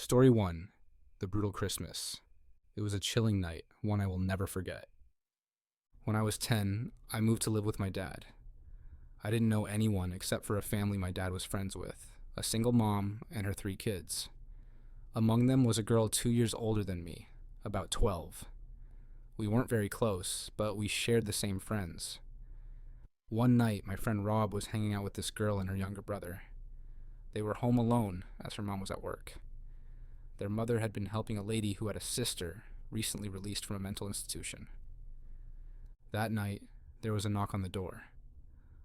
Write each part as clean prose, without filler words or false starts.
Story 1. The Brutal Christmas. It was a chilling night, one I will never forget. When I was 10, I moved to live with my dad. I didn't know anyone except for a family my dad was friends with, a single mom and her 3 kids. Among them was a girl 2 years older than me, about 12. We weren't very close, but we shared the same friends. One night, my friend Rob was hanging out with this girl and her younger brother. They were home alone, as her mom was at work. Their mother had been helping a lady who had a sister recently released from a mental institution. That night, there was a knock on the door.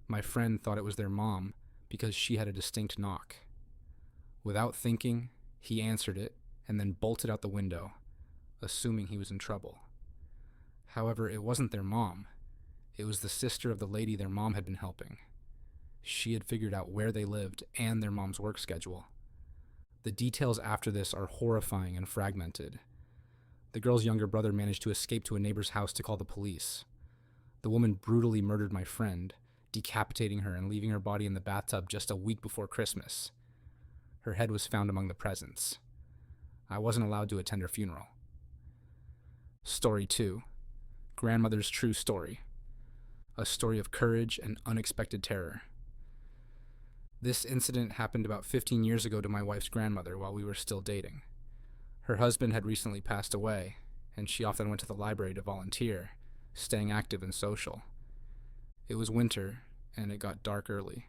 My friend thought it was their mom because she had a distinct knock. Without thinking, he answered it and then bolted out the window, assuming he was in trouble. However, it wasn't their mom. It was the sister of the lady their mom had been helping. She had figured out where they lived and their mom's work schedule. The details after this are horrifying and fragmented. The girl's younger brother managed to escape to a neighbor's house to call the police. The woman brutally murdered my friend, decapitating her and leaving her body in the bathtub just a week before Christmas. Her head was found among the presents. I wasn't allowed to attend her funeral. Story 2. Grandmother's true story. A story of courage and unexpected terror. This incident happened about 15 years ago to my wife's grandmother while we were still dating. Her husband had recently passed away, and she often went to the library to volunteer, staying active and social. It was winter, and it got dark early.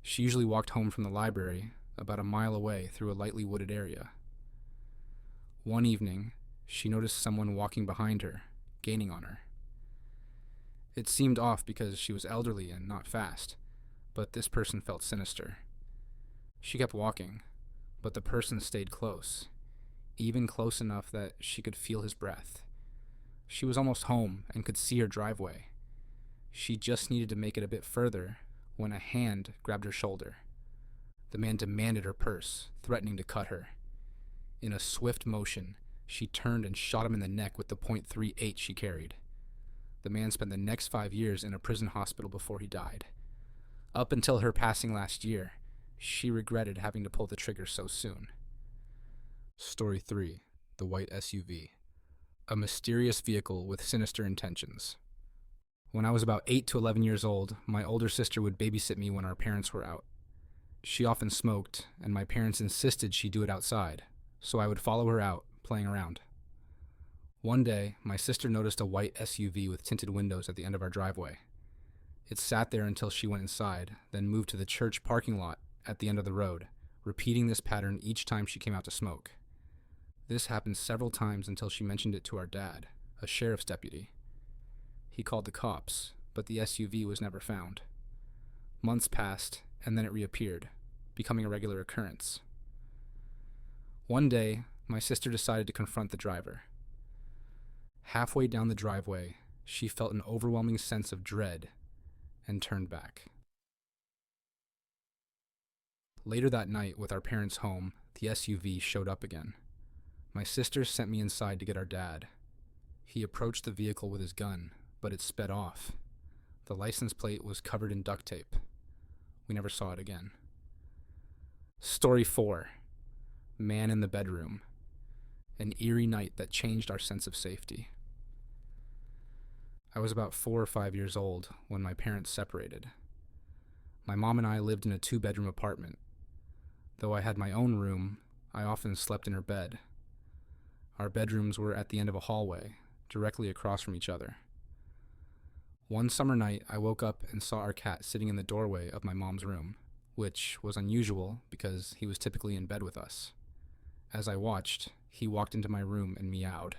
She usually walked home from the library about a mile away through a lightly wooded area. One evening, she noticed someone walking behind her, gaining on her. It seemed off because she was elderly and not fast, but this person felt sinister. She kept walking, but the person stayed close, even close enough that she could feel his breath. She was almost home and could see her driveway. She just needed to make it a bit further when a hand grabbed her shoulder. The man demanded her purse, threatening to cut her. In a swift motion, she turned and shot him in the neck with the .38 she carried. The man spent the next 5 years in a prison hospital before he died. Up until her passing last year, she regretted having to pull the trigger so soon. Story 3. The White SUV. A mysterious vehicle with sinister intentions. When I was about 8 to 11 years old, my older sister would babysit me when our parents were out. She often smoked, and my parents insisted she do it outside, so I would follow her out, playing around. One day, my sister noticed a white SUV with tinted windows at the end of our driveway. It sat there until she went inside, then moved to the church parking lot at the end of the road, repeating this pattern each time she came out to smoke. This happened several times until she mentioned it to our dad, a sheriff's deputy. He called the cops, but the SUV was never found. Months passed, and then it reappeared, becoming a regular occurrence. One day, my sister decided to confront the driver. Halfway down the driveway, she felt an overwhelming sense of dread and turned back. Later that night, with our parents home, the SUV showed up again. My sister sent me inside to get our dad. He approached the vehicle with his gun, but it sped off. The license plate was covered in duct tape. We never saw it again. Story 4. Man in the bedroom. An eerie night that changed our sense of safety. I was about 4 or 5 years old when my parents separated. My mom and I lived in a 2-bedroom apartment. Though I had my own room, I often slept in her bed. Our bedrooms were at the end of a hallway, directly across from each other. One summer night, I woke up and saw our cat sitting in the doorway of my mom's room, which was unusual because he was typically in bed with us. As I watched, he walked into my room and meowed.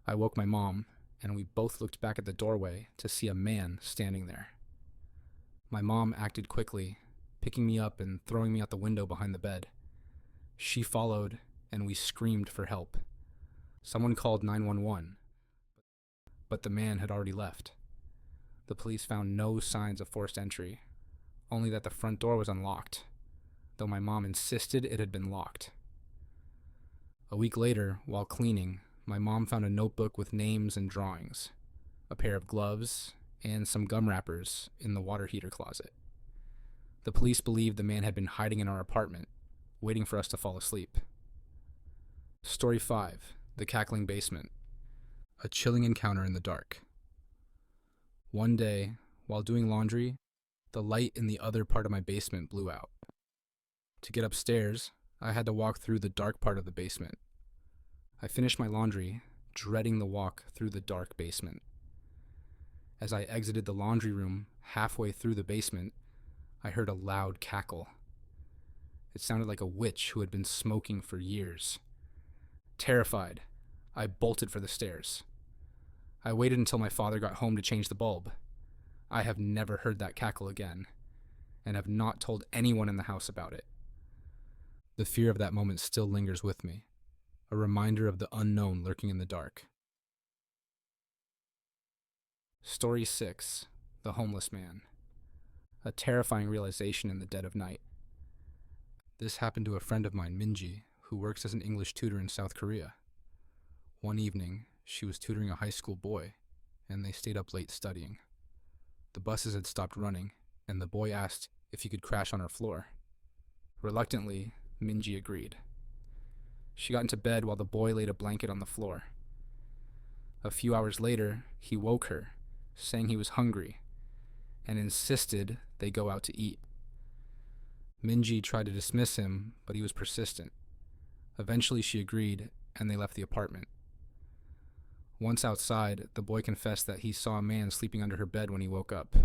I woke my mom, and we both looked back at the doorway to see a man standing there. My mom acted quickly, picking me up and throwing me out the window behind the bed. She followed, and we screamed for help. Someone called 911, but the man had already left. The police found no signs of forced entry, only that the front door was unlocked, though my mom insisted it had been locked. A week later, while cleaning, my mom found a notebook with names and drawings, a pair of gloves, and some gum wrappers in the water heater closet. The police believed the man had been hiding in our apartment, waiting for us to fall asleep. Story 5. The Cackling Basement. A chilling encounter in the dark. One day, while doing laundry, the light in the other part of my basement blew out. To get upstairs, I had to walk through the dark part of the basement. I finished my laundry, dreading the walk through the dark basement. As I exited the laundry room, halfway through the basement, I heard a loud cackle. It sounded like a witch who had been smoking for years. Terrified, I bolted for the stairs. I waited until my father got home to change the bulb. I have never heard that cackle again, and have not told anyone in the house about it. The fear of that moment still lingers with me, a reminder of the unknown lurking in the dark. Story 6. The Homeless Man. A terrifying realization in the dead of night. This happened to a friend of mine, Minji, who works as an English tutor in South Korea. One evening, she was tutoring a high school boy, and they stayed up late studying. The buses had stopped running, and the boy asked if he could crash on her floor. Reluctantly, Minji agreed. She got into bed while the boy laid a blanket on the floor. A few hours later, he woke her, saying he was hungry, and insisted they go out to eat. Minji tried to dismiss him, but he was persistent. Eventually she agreed, and they left the apartment. Once outside, the boy confessed that he saw a man sleeping under her bed when he woke up.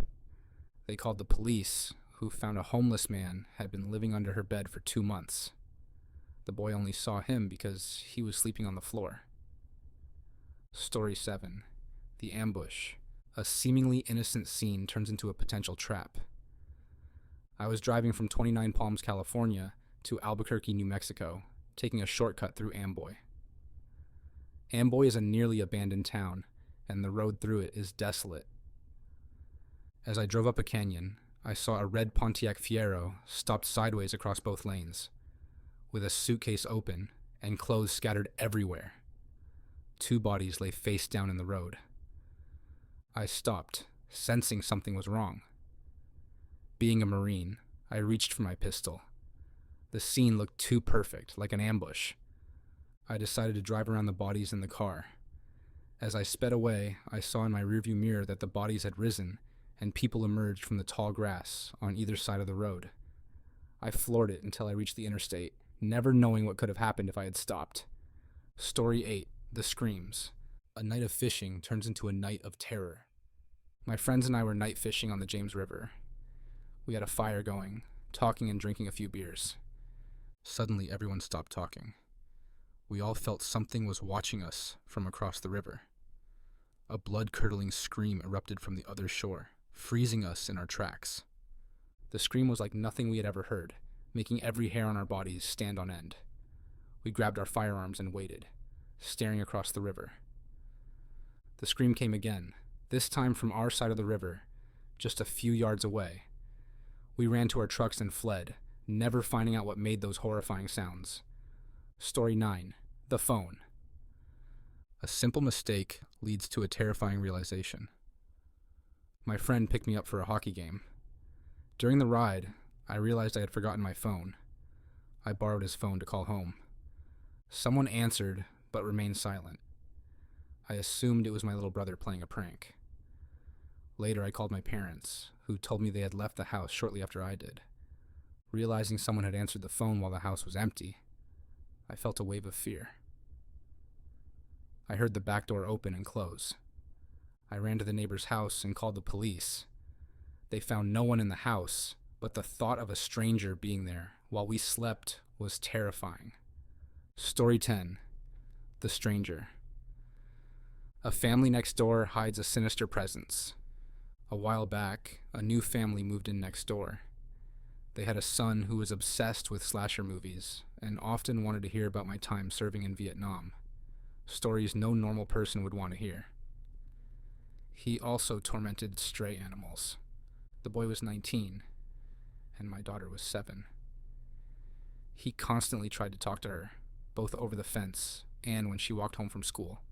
They called the police, who found a homeless man had been living under her bed for 2 months. The boy only saw him because he was sleeping on the floor. Story 7. The Ambush. A seemingly innocent scene turns into a potential trap. I was driving from 29 Palms, California to Albuquerque, New Mexico, taking a shortcut through Amboy. Amboy is a nearly abandoned town, and the road through it is desolate. As I drove up a canyon, I saw a red Pontiac Fiero stopped sideways across both lanes, with a suitcase open and clothes scattered everywhere. 2 bodies lay face down in the road. I stopped, sensing something was wrong. Being a Marine, I reached for my pistol. The scene looked too perfect, like an ambush. I decided to drive around the bodies in the car. As I sped away, I saw in my rearview mirror that the bodies had risen, and people emerged from the tall grass on either side of the road. I floored it until I reached the interstate, never knowing what could have happened if I had stopped. Story 8. The Screams. A night of fishing turns into a night of terror. My friends and I were night fishing on the James River. We had a fire going, talking and drinking a few beers. Suddenly, everyone stopped talking. We all felt something was watching us from across the river. A blood-curdling scream erupted from the other shore, freezing us in our tracks. The scream was like nothing we had ever heard, making every hair on our bodies stand on end. We grabbed our firearms and waited, staring across the river. The scream came again, this time from our side of the river, just a few yards away. We ran to our trucks and fled, never finding out what made those horrifying sounds. Story 9. The Phone. A simple mistake leads to a terrifying realization. My friend picked me up for a hockey game. During the ride, I realized I had forgotten my phone. I borrowed his phone to call home. Someone answered, but remained silent. I assumed it was my little brother playing a prank. Later, I called my parents, who told me they had left the house shortly after I did. Realizing someone had answered the phone while the house was empty, I felt a wave of fear. I heard the back door open and close. I ran to the neighbor's house and called the police. They found no one in the house, but the thought of a stranger being there while we slept was terrifying. Story 10. The Stranger. A family next door hides a sinister presence. A while back, a new family moved in next door. They had a son who was obsessed with slasher movies and often wanted to hear about my time serving in Vietnam. Stories no normal person would want to hear. He also tormented stray animals. The boy was 19, and my daughter was 7. He constantly tried to talk to her, both over the fence and when she walked home from school.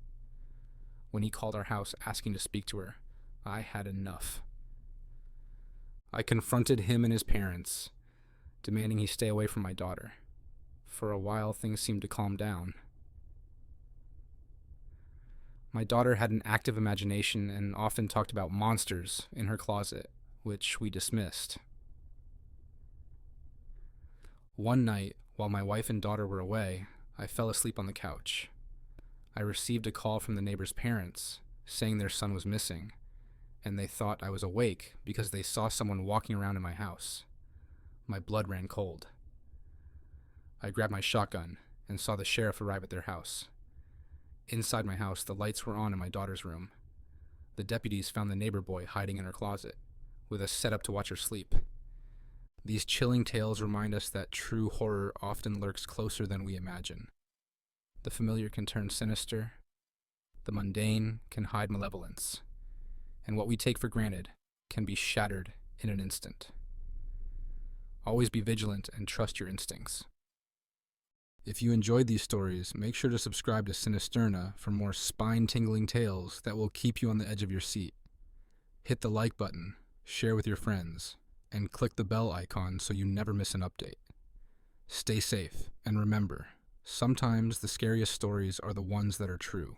When he called our house asking to speak to her, I had enough. I confronted him and his parents, demanding he stay away from my daughter. For a while, things seemed to calm down. My daughter had an active imagination and often talked about monsters in her closet, which we dismissed. One night, while my wife and daughter were away, I fell asleep on the couch. I received a call from the neighbor's parents, saying their son was missing, and they thought I was awake because they saw someone walking around in my house. My blood ran cold. I grabbed my shotgun and saw the sheriff arrive at their house. Inside my house, the lights were on in my daughter's room. The deputies found the neighbor boy hiding in her closet, with a setup to watch her sleep. These chilling tales remind us that true horror often lurks closer than we imagine. The familiar can turn sinister, the mundane can hide malevolence, and what we take for granted can be shattered in an instant. Always be vigilant and trust your instincts. If you enjoyed these stories, make sure to subscribe to Sinisterna for more spine-tingling tales that will keep you on the edge of your seat. Hit the like button, share with your friends, and click the bell icon so you never miss an update. Stay safe, and remember, sometimes the scariest stories are the ones that are true.